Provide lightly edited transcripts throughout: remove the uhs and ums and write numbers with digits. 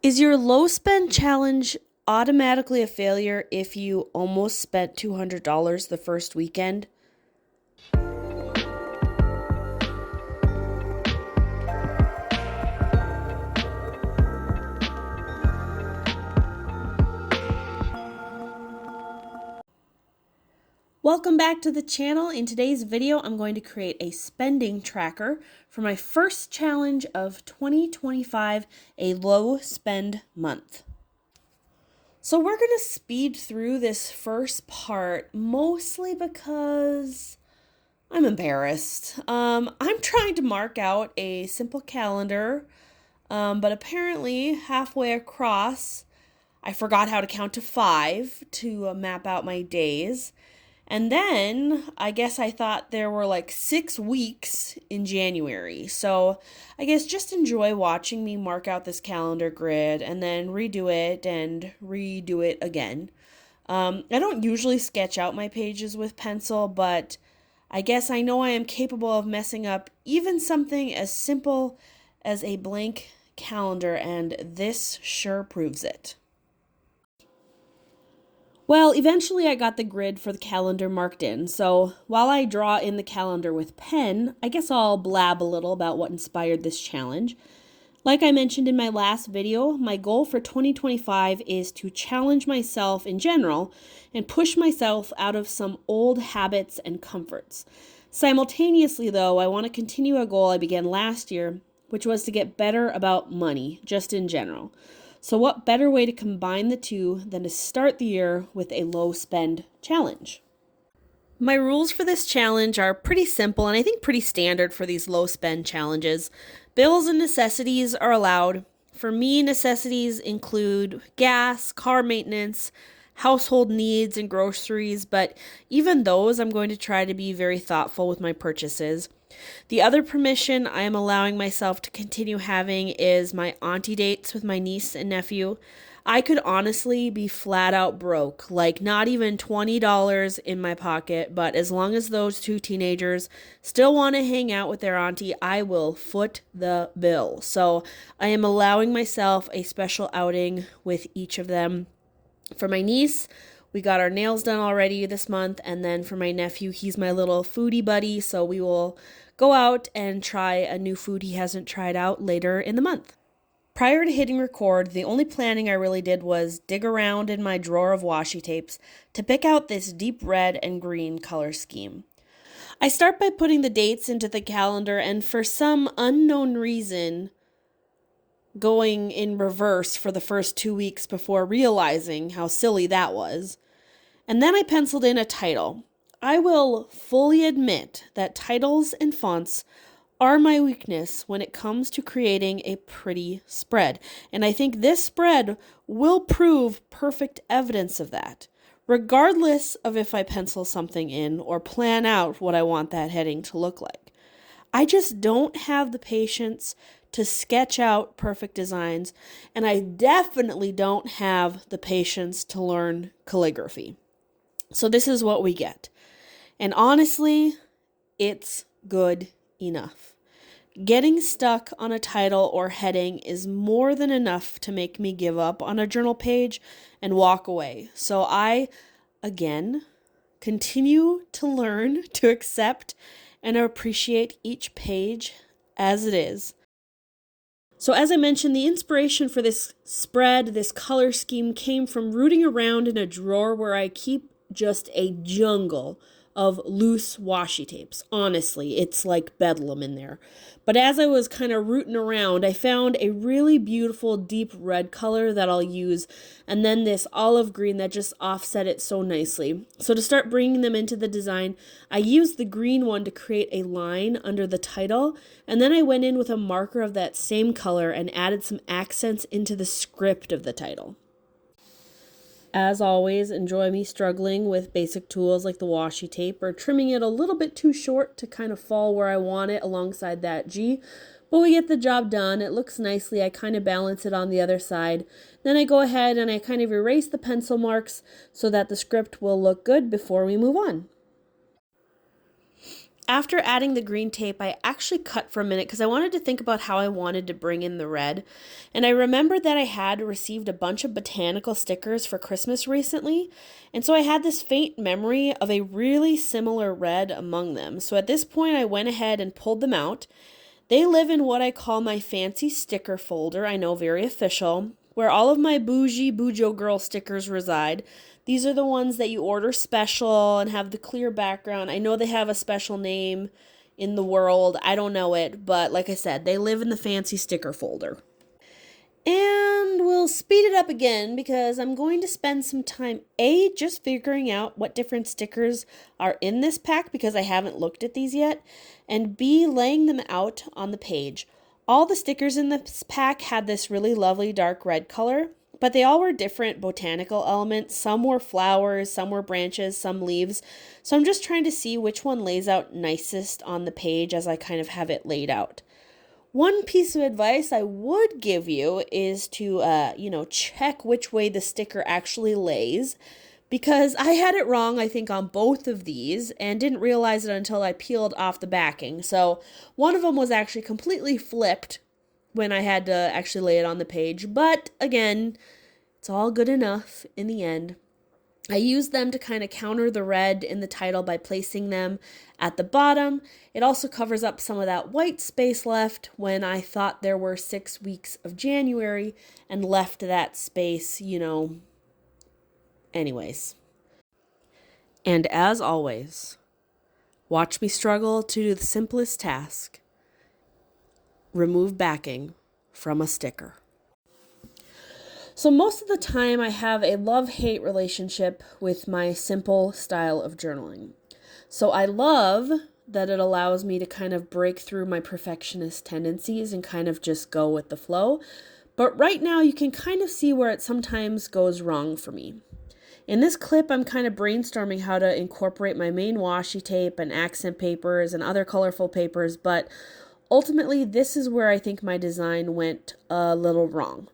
Is your low spend challenge automatically a failure if you almost spent $200 the first weekend? Welcome back to the channel. In today's video, I'm going to create a spending tracker for my first challenge of 2025, a low spend month. So we're going to speed through this first part mostly because I'm embarrassed. I'm trying to mark out a simple calendar, but apparently halfway across, I forgot how to count to 5 to map out my days. And then I guess I thought there were like 6 weeks in January. So I guess just enjoy watching me mark out this calendar grid and then redo it and redo it again. I don't usually sketch out my pages with pencil, but I guess I know I am capable of messing up even something as simple as a blank calendar, and this sure proves it. Well, eventually I got the grid for the calendar marked in, so while I draw in the calendar with pen, I guess I'll blab a little about what inspired this challenge. Like I mentioned in my last video, my goal for 2025 is to challenge myself in general and push myself out of some old habits and comforts. Simultaneously, though, I want to continue a goal I began last year, which was to get better about money, just in general. So what better way to combine the two than to start the year with a low spend challenge? My rules for this challenge are pretty simple and I think pretty standard for these low spend challenges. Bills and necessities are allowed. For me, necessities include gas, car maintenance, household needs, and groceries, but even those I'm going to try to be very thoughtful with my purchases. The other permission I am allowing myself to continue having is my auntie dates with my niece and nephew. I could honestly be flat out broke, like not even $20 in my pocket, but as long as those two teenagers still want to hang out with their auntie, I will foot the bill. So I am allowing myself a special outing with each of them. For my niece, we got our nails done already this month, and then for my nephew, he's my little foodie buddy, so we will go out and try a new food he hasn't tried out later in the month. Prior to hitting record, the only planning I really did was dig around in my drawer of washi tapes to pick out this deep red and green color scheme. I start by putting the dates into the calendar, and for some unknown reason, going in reverse for the first 2 weeks before realizing how silly that was. And then I penciled in a title. I will fully admit that titles and fonts are my weakness when it comes to creating a pretty spread. And I think this spread will prove perfect evidence of that, regardless of if I pencil something in or plan out what I want that heading to look like. I just don't have the patience to sketch out perfect designs, and I definitely don't have the patience to learn calligraphy. So this is what we get. And honestly, it's good enough. Getting stuck on a title or heading is more than enough to make me give up on a journal page and walk away. So I, again, continue to learn to accept and appreciate each page as it is. So as I mentioned, the inspiration for this spread, this color scheme, came from rooting around in a drawer where I keep just a jungle of loose washi tapes. Honestly, it's like bedlam in there. But as I was kind of rooting around, I found a really beautiful deep red color that I'll use, and then this olive green that just offset it so nicely. So to start bringing them into the design, I used the green one to create a line under the title, and then I went in with a marker of that same color and added some accents into the script of the title. As always, enjoy me struggling with basic tools like the washi tape or trimming it a little bit too short to kind of fall where I want it alongside that G. But we get the job done. It looks nicely. I kind of balance it on the other side. Then I go ahead and I kind of erase the pencil marks so that the script will look good before we move on. After adding the green tape, I actually cut for a minute because I wanted to think about how I wanted to bring in the red. And I remembered that I had received a bunch of botanical stickers for Christmas recently. And so I had this faint memory of a really similar red among them. So at this point, I went ahead and pulled them out. They live in what I call my fancy sticker folder. I know, very official, where all of my bougie Bujo Girl stickers reside. These are the ones that you order special and have the clear background. I know they have a special name in the world. I don't know it, but like I said, they live in the fancy sticker folder. And we'll speed it up again because I'm going to spend some time, A, just figuring out what different stickers are in this pack because I haven't looked at these yet, and B, laying them out on the page. All the stickers in this pack had this really lovely dark red color, but they all were different botanical elements. Some were flowers, some were branches, some leaves. So I'm just trying to see which one lays out nicest on the page as I kind of have it laid out. One piece of advice I would give you is to, check which way the sticker actually lays, because I had it wrong, I think, on both of these and didn't realize it until I peeled off the backing. So one of them was actually completely flipped when I had to actually lay it on the page. But again, it's all good enough in the end. I used them to kind of counter the red in the title by placing them at the bottom. It also covers up some of that white space left when I thought there were 6 weeks of January and left that space, anyways. And as always, watch me struggle to do the simplest task: remove backing from a sticker. So most of the time I have a love-hate relationship with my simple style of journaling. So I love that it allows me to kind of break through my perfectionist tendencies and kind of just go with the flow. But right now you can kind of see where it sometimes goes wrong for me. In this clip, I'm kind of brainstorming how to incorporate my main washi tape and accent papers and other colorful papers, but ultimately this is where I think my design went a little wrong.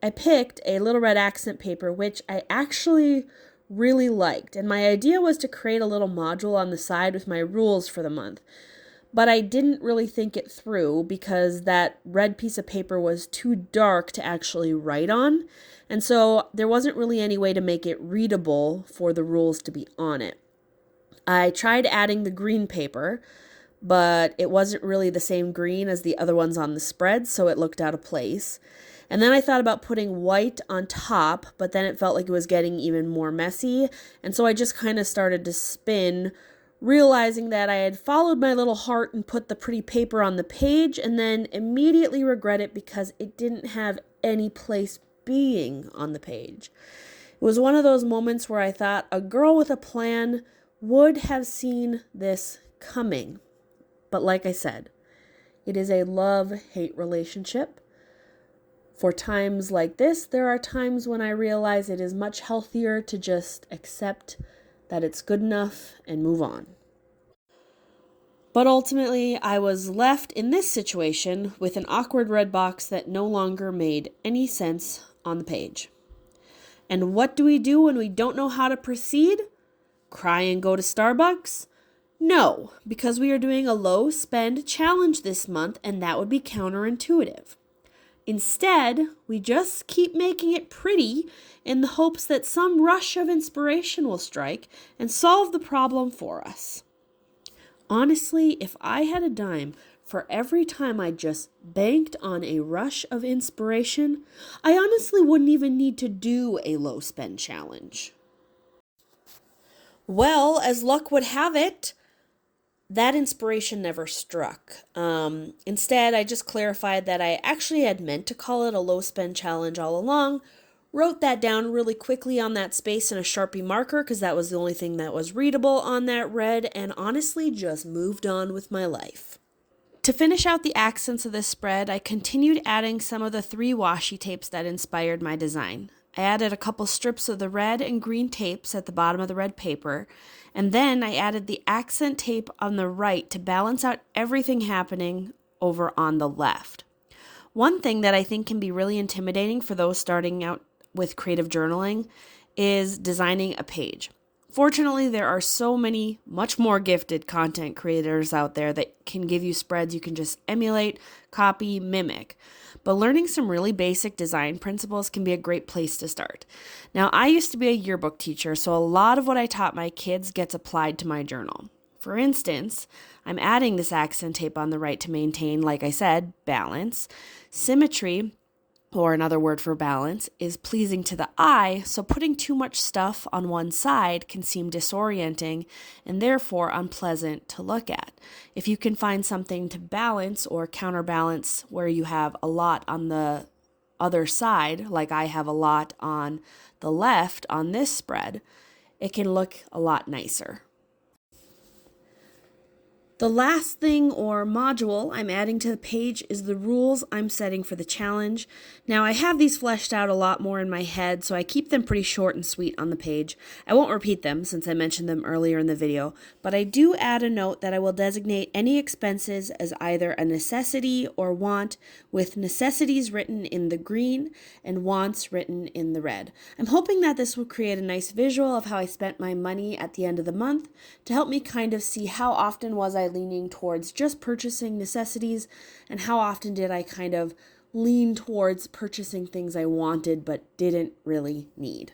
I picked a little red accent paper, which I actually really liked, and my idea was to create a little module on the side with my rules for the month. But I didn't really think it through because that red piece of paper was too dark to actually write on, and so there wasn't really any way to make it readable for the rules to be on it. I tried adding the green paper, but it wasn't really the same green as the other ones on the spread, so it looked out of place. And then I thought about putting white on top, but then it felt like it was getting even more messy. And so I just kind of started to spin, realizing that I had followed my little heart and put the pretty paper on the page, and then immediately regret it because it didn't have any place being on the page. It was one of those moments where I thought a girl with a plan would have seen this coming. But like I said, it is a love-hate relationship. For times like this, there are times when I realize it is much healthier to just accept that it's good enough and move on. But ultimately, I was left in this situation with an awkward red box that no longer made any sense on the page. And what do we do when we don't know how to proceed? Cry and go to Starbucks? No, because we are doing a low spend challenge this month, and that would be counterintuitive. Instead, we just keep making it pretty in the hopes that some rush of inspiration will strike and solve the problem for us. Honestly, if I had a dime for every time I just banked on a rush of inspiration, I honestly wouldn't even need to do a low spend challenge. Well, as luck would have it, that inspiration never struck. Instead, I just clarified that I actually had meant to call it a low spend challenge all along, wrote that down really quickly on that space in a Sharpie marker because that was the only thing that was readable on that red, and honestly just moved on with my life. To finish out the accents of this spread, I continued adding some of the 3 washi tapes that inspired my design. I added a couple strips of the red and green tapes at the bottom of the red paper, and then I added the accent tape on the right to balance out everything happening over on the left. One thing that I think can be really intimidating for those starting out with creative journaling is designing a page. Fortunately, there are so many much more gifted content creators out there that can give you spreads you can just emulate, copy, mimic. But learning some really basic design principles can be a great place to start. Now, I used to be a yearbook teacher, so a lot of what I taught my kids gets applied to my journal. For instance, I'm adding this accent tape on the right to maintain, like I said, balance, symmetry, or another word for balance, is pleasing to the eye, so putting too much stuff on one side can seem disorienting and therefore unpleasant to look at. If you can find something to balance or counterbalance where you have a lot on the other side, like I have a lot on the left on this spread, it can look a lot nicer. The last thing or module I'm adding to the page is the rules I'm setting for the challenge. Now I have these fleshed out a lot more in my head, so I keep them pretty short and sweet on the page. I won't repeat them since I mentioned them earlier in the video, but I do add a note that I will designate any expenses as either a necessity or want, with necessities written in the green and wants written in the red. I'm hoping that this will create a nice visual of how I spent my money at the end of the month to help me kind of see how often was I leaning towards just purchasing necessities and how often did I kind of lean towards purchasing things I wanted but didn't really need.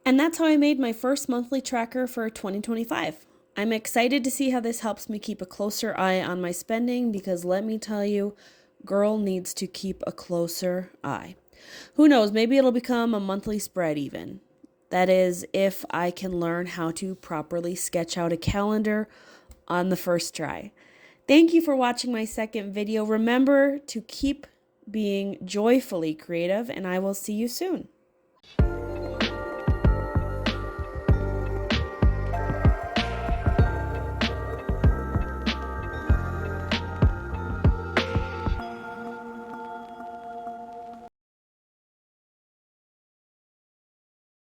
And that's how I made my first monthly tracker for 2025. I'm excited to see how this helps me keep a closer eye on my spending because let me tell you, girl needs to keep a closer eye. Who knows, maybe it'll become a monthly spread even. That is, if I can learn how to properly sketch out a calendar on the first try. Thank you for watching my second video. Remember to keep being joyfully creative, and I will see you soon.